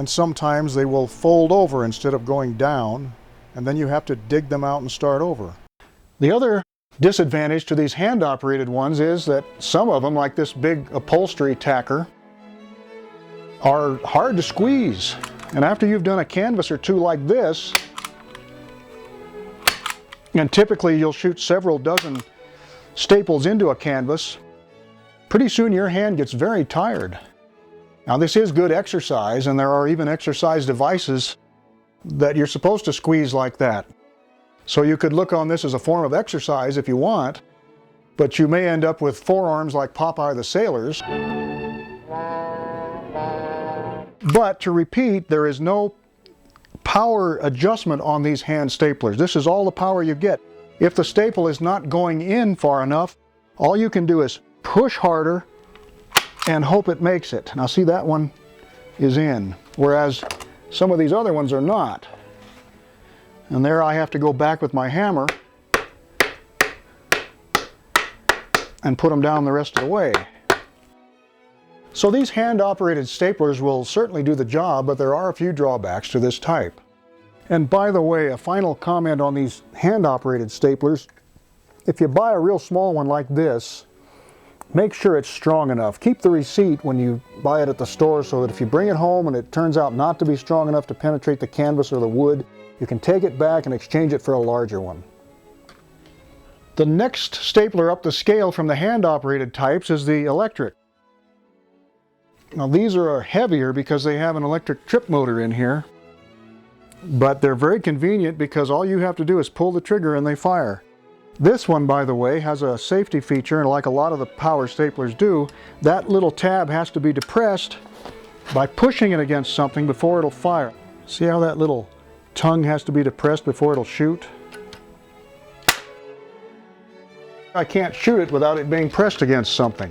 and sometimes they will fold over instead of going down, and then you have to dig them out and start over. The other disadvantage to these hand-operated ones is that some of them, like this big upholstery tacker, are hard to squeeze. And after you've done a canvas or two like this, and typically you'll shoot several dozen staples into a canvas, pretty soon your hand gets very tired. Now this is good exercise, and there are even exercise devices that you're supposed to squeeze like that. So you could look on this as a form of exercise if you want, but you may end up with forearms like Popeye the Sailor's. But to repeat, there is no power adjustment on these hand staplers. This is all the power you get. If the staple is not going in far enough, all you can do is push harder and hope it makes it. Now see, that one is in, whereas some of these other ones are not. And there I have to go back with my hammer and put them down the rest of the way. So these hand-operated staplers will certainly do the job, but there are a few drawbacks to this type. And by the way, a final comment on these hand-operated staplers. If you buy a real small one like this, make sure it's strong enough. Keep the receipt when you buy it at the store so that if you bring it home and it turns out not to be strong enough to penetrate the canvas or the wood, you can take it back and exchange it for a larger one. The next stapler up the scale from the hand-operated types is the electric. Now these are heavier because they have an electric trip motor in here, but they're very convenient because all you have to do is pull the trigger and they fire. This one, by the way, has a safety feature, and like a lot of the power staplers do, that little tab has to be depressed by pushing it against something before it'll fire. See how that little tongue has to be depressed before it'll shoot? I can't shoot it without it being pressed against something.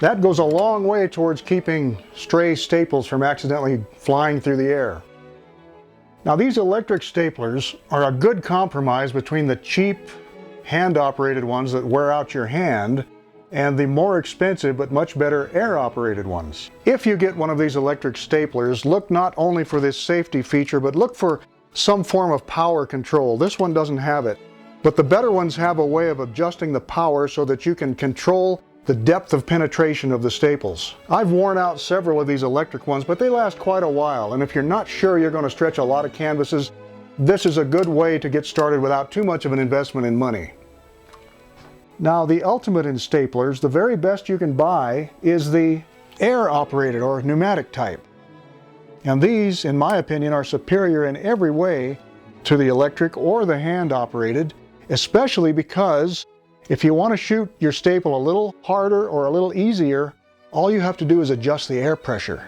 That goes a long way towards keeping stray staples from accidentally flying through the air. Now these electric staplers are a good compromise between the cheap hand-operated ones that wear out your hand and the more expensive but much better air-operated ones. If you get one of these electric staplers, look not only for this safety feature, but look for some form of power control. This one doesn't have it, but the better ones have a way of adjusting the power so that you can control the depth of penetration of the staples. I've worn out several of these electric ones, but they last quite a while, and if you're not sure you're going to stretch a lot of canvases, this is a good way to get started without too much of an investment in money. Now the ultimate in staplers, the very best you can buy, is the air-operated or pneumatic type. And these, in my opinion, are superior in every way to the electric or the hand-operated, especially because if you want to shoot your staple a little harder or a little easier, all you have to do is adjust the air pressure,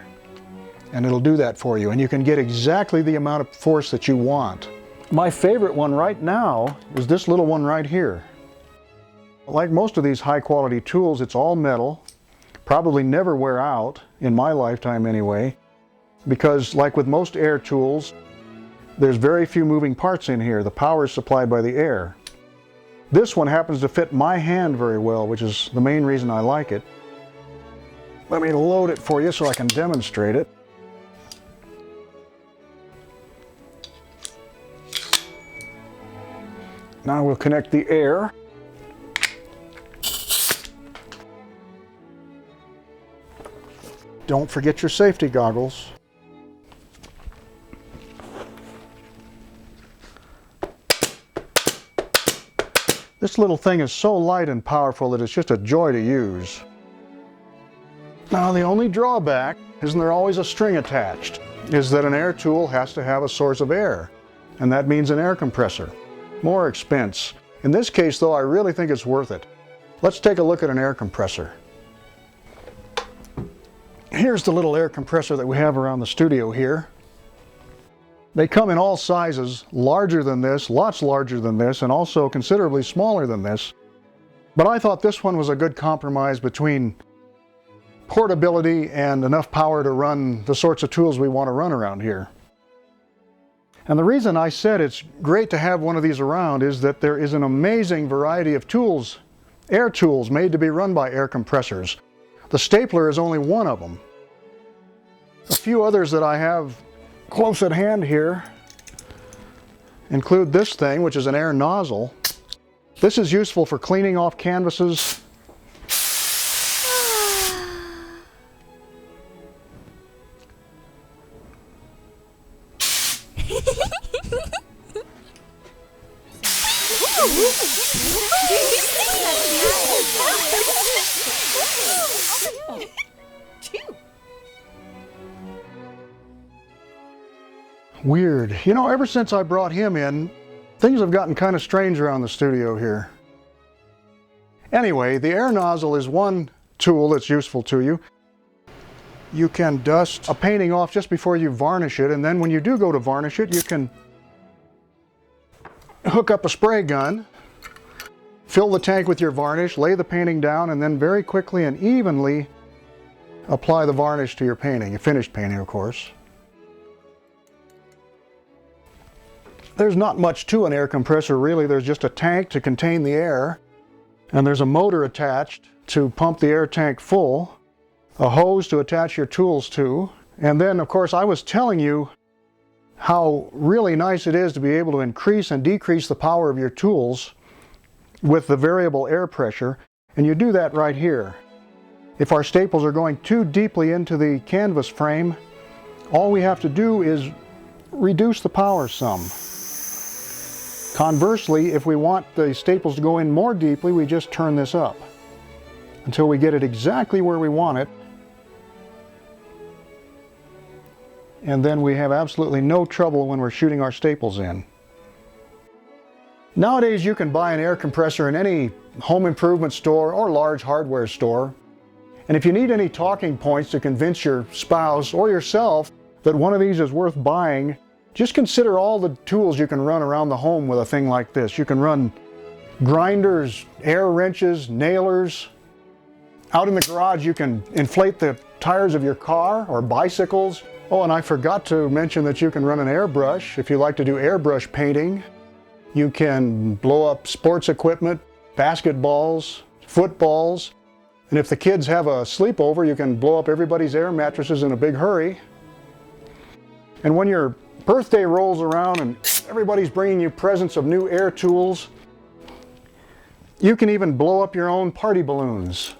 and it'll do that for you, and you can get exactly the amount of force that you want. My favorite one right now is this little one right here. Like most of these high-quality tools, it's all metal, probably never wear out, in my lifetime anyway, because like with most air tools, there's very few moving parts in here. The power is supplied by the air. This one happens to fit my hand very well, which is the main reason I like it. Let me load it for you so I can demonstrate it. Now we'll connect the air. Don't forget your safety goggles. This little thing is so light and powerful that it's just a joy to use. Now the only drawback, isn't there always a string attached, is that an air tool has to have a source of air, and that means an air compressor. More expense. In this case though, I really think it's worth it. Let's take a look at an air compressor. Here's the little air compressor that we have around the studio here. They come in all sizes, larger than this, lots larger than this, and also considerably smaller than this. But I thought this one was a good compromise between portability and enough power to run the sorts of tools we want to run around here. And the reason I said it's great to have one of these around is that there is an amazing variety of tools, air tools made to be run by air compressors. The stapler is only one of them. A few others that I have close at hand here include this thing, which is an air nozzle. This is useful for cleaning off canvases. Weird. You know, ever since I brought him in, things have gotten kind of strange around the studio here. Anyway, the air nozzle is one tool that's useful to you. You can dust a painting off just before you varnish it, and then when you do go to varnish it, you can hook up a spray gun, fill the tank with your varnish, lay the painting down, and then very quickly and evenly apply the varnish to your painting, a finished painting, of course. There's not much to an air compressor, really. There's just a tank to contain the air, and there's a motor attached to pump the air tank full, a hose to attach your tools to, and then, of course, I was telling you how really nice it is to be able to increase and decrease the power of your tools with the variable air pressure, and you do that right here. If our staples are going too deeply into the canvas frame, all we have to do is reduce the power some. Conversely, if we want the staples to go in more deeply, we just turn this up until we get it exactly where we want it. And then we have absolutely no trouble when we're shooting our staples in. Nowadays, you can buy an air compressor in any home improvement store or large hardware store. And if you need any talking points to convince your spouse or yourself that one of these is worth buying, just consider all the tools you can run around the home with a thing like this. You can run grinders, air wrenches, nailers. Out in the garage, you can inflate the tires of your car or bicycles. Oh, and I forgot to mention that you can run an airbrush if you like to do airbrush painting. You can blow up sports equipment, basketballs, footballs. And if the kids have a sleepover, you can blow up everybody's air mattresses in a big hurry. And when your birthday rolls around and everybody's bringing you presents of new air tools, you can even blow up your own party balloons.